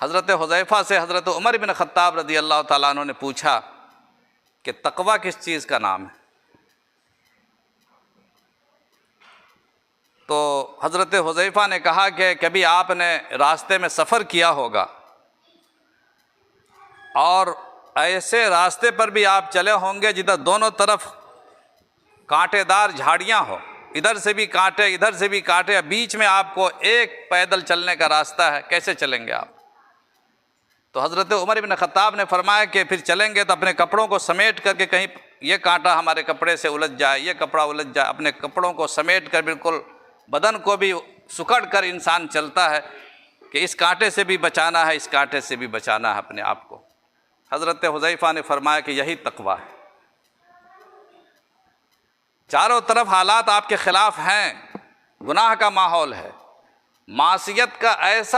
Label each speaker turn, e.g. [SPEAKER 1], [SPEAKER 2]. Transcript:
[SPEAKER 1] हज़रत हुज़ैफ़ा से हज़रत उमर बिन ख़त्ताब रज़ी अल्लाह ताला अन्हु ने पूछा कि तक़वा किस चीज़ का नाम है? तो हज़रत हुज़ैफ़ा ने कहा कि कभी आपने रास्ते में सफ़र किया होगा और ऐसे रास्ते पर भी आप चले होंगे जिधर दोनों तरफ कांटेदार झाड़ियाँ हो, इधर से भी कांटे इधर से भी कांटे, बीच में आपको एक पैदल चलने का रास्ता है, कैसे चलेंगे आप? तो हज़रत उमर बिन ख़त्ताब ने फरमाया कि फिर चलेंगे तो अपने कपड़ों को समेट करके, कहीं ये कांटा हमारे कपड़े से उलझ जाए, ये कपड़ा उलझ जाए, अपने कपड़ों को समेट कर बिल्कुल बदन को भी सुकड़ कर इंसान चलता है कि इस कांटे से भी बचाना है, इस कांटे से भी बचाना है अपने आप को। हज़रत हुज़ैफ़ा ने फरमाया कि यही तक़वा है। चारों तरफ हालात आपके ख़िलाफ़ हैं, गुनाह का माहौल है, मासियत का ऐसा